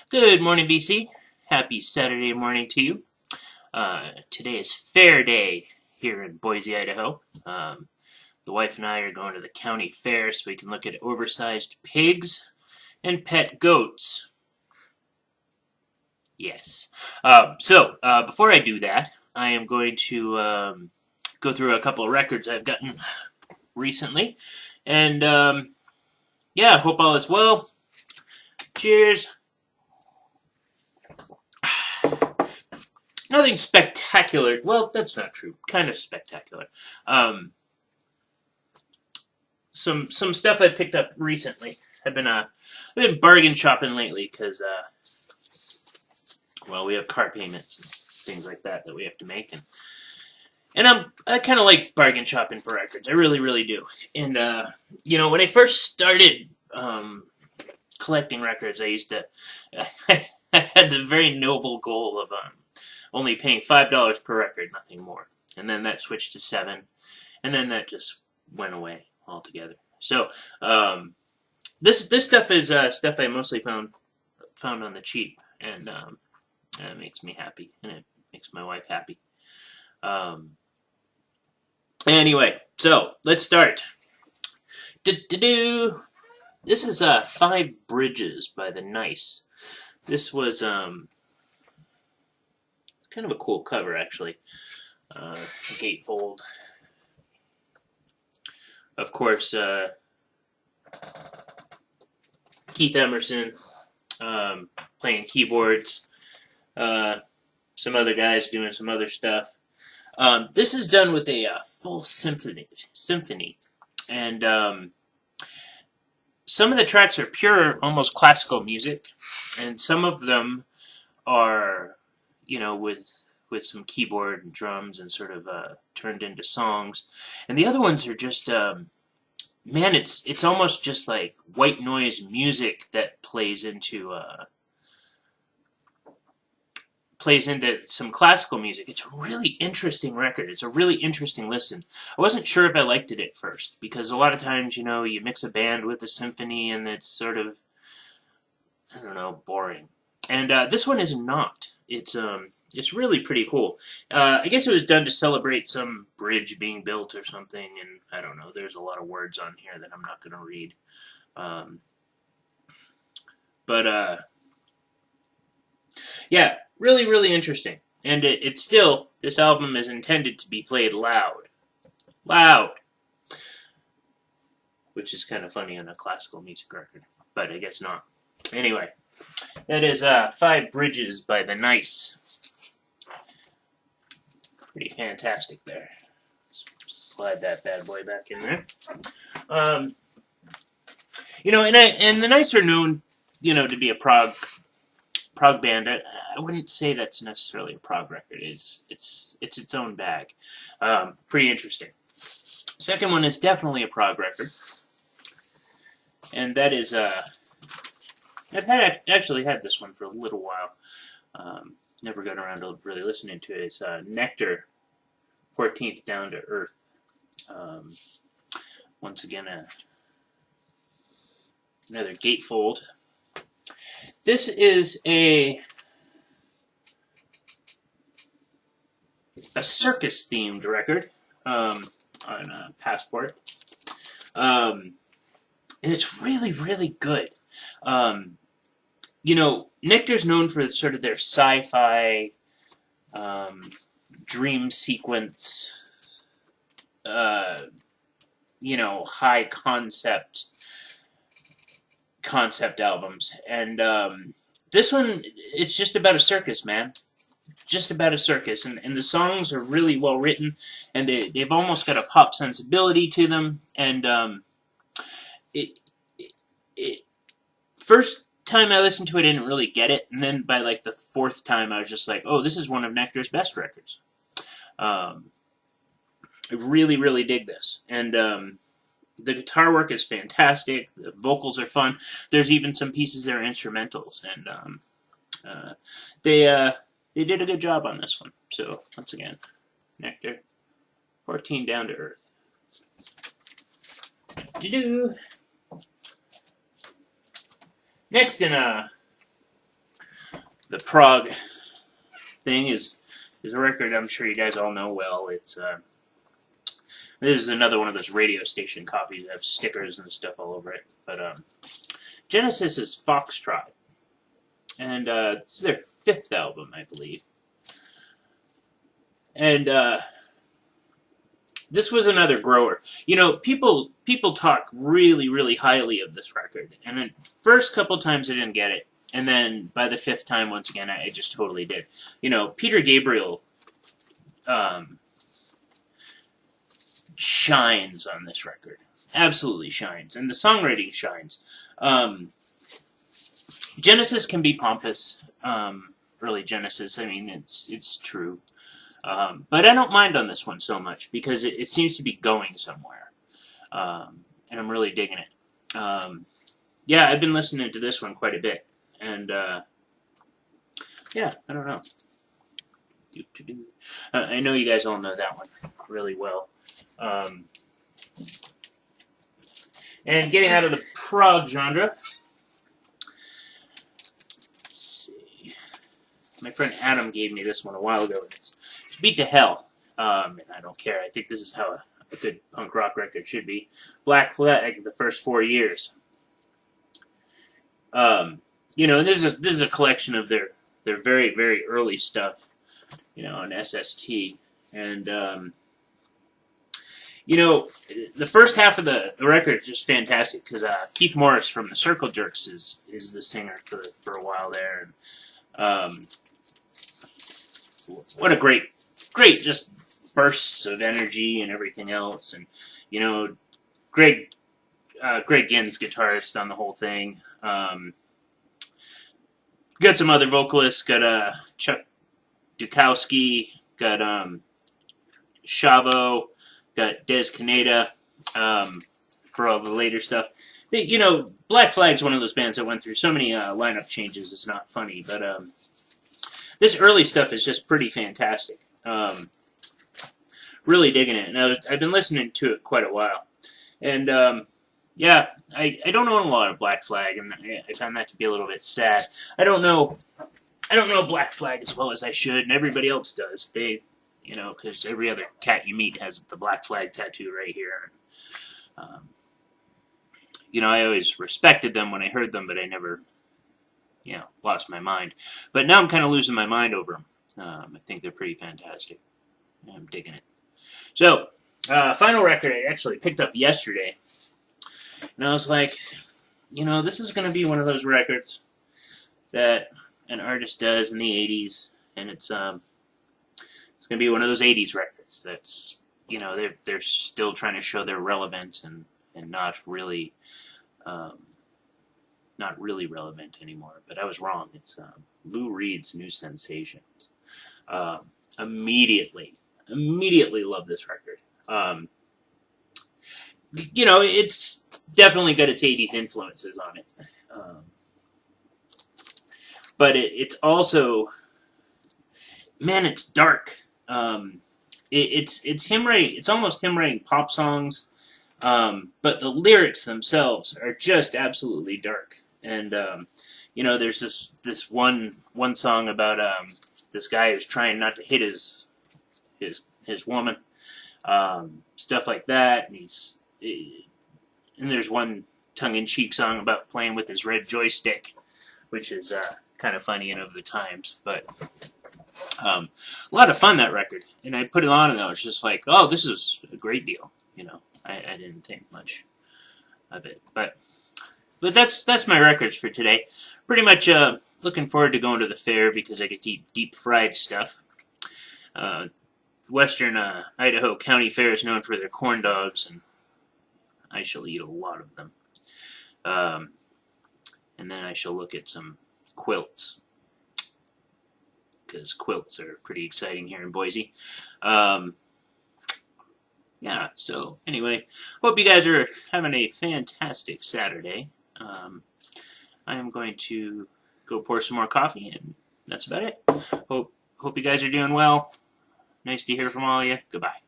Good morning, BC. Happy Saturday morning to you. Today is Fair Day here in Boise, Idaho. The wife and I are going to the county fair so we can look at oversized pigs and pet goats. Yes. Before I do that, I am going to go through a couple of records I've gotten recently. And yeah, hope all is well. Cheers. Nothing spectacular. Well, that's not true. Kind of spectacular. Um, some stuff I picked up recently. I've been bargain shopping lately because well, we have car payments and things like that we have to make, and I kind of like bargain shopping for records. I really do. And when I first started collecting records, I used to I had the very noble goal of only paying $5 per record, nothing more. And then that switched to $7, and then that just went away altogether. So this stuff is stuff I mostly found on the cheap, and it makes me happy, and it makes my wife happy. Anyway, so let's start. This is Five Bridges by the Nice. This was kind of a cool cover, actually. Gatefold. Of course, Keith Emerson playing keyboards. Some other guys doing some other stuff. This is done with a full symphony, and some of the tracks are pure, almost classical music, and some of them are, with some keyboard and drums and sort of turned into songs, and the other ones are just, man, it's almost just like white noise music that plays into some classical music. It's a really interesting record. It's a really interesting listen. I wasn't sure if I liked it at first, because a lot of times, you mix a band with a symphony and it's sort of, I don't know, boring. And this one is not. It's really pretty cool. I guess it was done to celebrate some bridge being built or something, and I don't know. There's a lot of words on here that I'm not going to read. But yeah, really interesting. And it's still, this album is intended to be played loud. Loud! Which is kind of funny on a classical music record, but I guess not. Anyway, that is Five Bridges by the Nice. Pretty fantastic there. Slide that bad boy back in there. And the Nice are known, to be a prog band. I wouldn't say that's necessarily a prog record. It's its own bag. Pretty interesting. Second one is definitely a prog record, and that is I've actually had this one for a little while. Never got around to really listening to it. It's Nectar, 14th Down to Earth. Once again, another gatefold. This is a circus-themed record on Passport. And it's really good. Nectar's known for sort of their sci-fi dream sequence, high concept albums, and this one, it's just about a circus, man. Just about a circus, and the songs are really well written, and they've almost got a pop sensibility to them, and it first time I listened to it, I didn't really get it, and then by like the fourth time, I was just like, oh, this is one of Nectar's best records. I really dig this, and the guitar work is fantastic. The vocals are fun. There's even some pieces that are instrumentals, and they did a good job on this one. So once again, Nectar, 14 Down to Earth. Next in the prog thing is a record I'm sure you guys all know well. It's this is another one of those radio station copies that have stickers and stuff all over it. But Genesis is Foxtrot, and this is their 5th album, I believe. And this was another grower. You know, people talk really, really highly of this record, and the first couple times I didn't get it, and then by the 5th time, once again, I just totally did. You know, Peter Gabriel shines on this record. Absolutely shines. And the songwriting shines. Genesis can be pompous. Early Genesis, I mean, it's true. But I don't mind on this one so much because it seems to be going somewhere. And I'm really digging it. Yeah, I've been listening to this one quite a bit. And, yeah, I don't know. I know you guys all know that one really well. And getting out of the prog genre, let's see. My friend Adam gave me this one a while ago. It's Beat to Hell. And I don't care. I think this is how a good punk rock record should be. Black Flag, the first 4 years. You know, this is a collection of their very, very early stuff. You know, on SST. And, you know, the first half of the record is just fantastic because Keith Morris from the Circle Jerks is the singer for a while there. And, what a great just bursts of energy and everything else. And, you know, Greg Ginn's guitarist on the whole thing. Got some other vocalists. Got Chuck Dukowski. Got Chavo. Got Des Caneda for all the later stuff. You know, Black Flag's one of those bands that went through so many lineup changes, it's not funny. But this early stuff is just pretty fantastic. Really digging it. And I've been listening to it quite a while. And, yeah, I don't own a lot of Black Flag, and I found that to be a little bit sad. I don't know Black Flag as well as I should, and everybody else does. You know, because every other cat you meet has the Black Flag tattoo right here. You know, I always respected them when I heard them, but I never, you know, lost my mind. But now I'm kind of losing my mind over them. I think they're pretty fantastic. I'm digging it. So, final record I actually picked up yesterday. And I was like, you know, this is going to be one of those records that an artist does in the 80s, and it's going to be one of those 80s records that's, you know, they're still trying to show they're relevant and not really relevant anymore. But I was wrong. It's Lou Reed's New Sensations. Immediately love this record. You know, it's definitely got its 80s influences on it. But it's also, man, it's dark. It's him writing. It's almost him writing pop songs, but the lyrics themselves are just absolutely dark. And you know, there's this one song about this guy who's trying not to hit his woman, stuff like that. And there's one tongue-in-cheek song about playing with his red joystick, which is kind of funny and of the times, but. A lot of fun, that record, and I put it on and I was just like, oh, this is a great deal. You know, I didn't think much of it, but that's my records for today. Pretty much looking forward to going to the fair because I get to eat deep fried stuff. Western Idaho County Fair is known for their corn dogs, and I shall eat a lot of them. And then I shall look at some quilts, because quilts are pretty exciting here in Boise. Yeah, so anyway, hope you guys are having a fantastic Saturday. I am going to go pour some more coffee, and that's about it. Hope you guys are doing well. Nice to hear from all of you. Goodbye.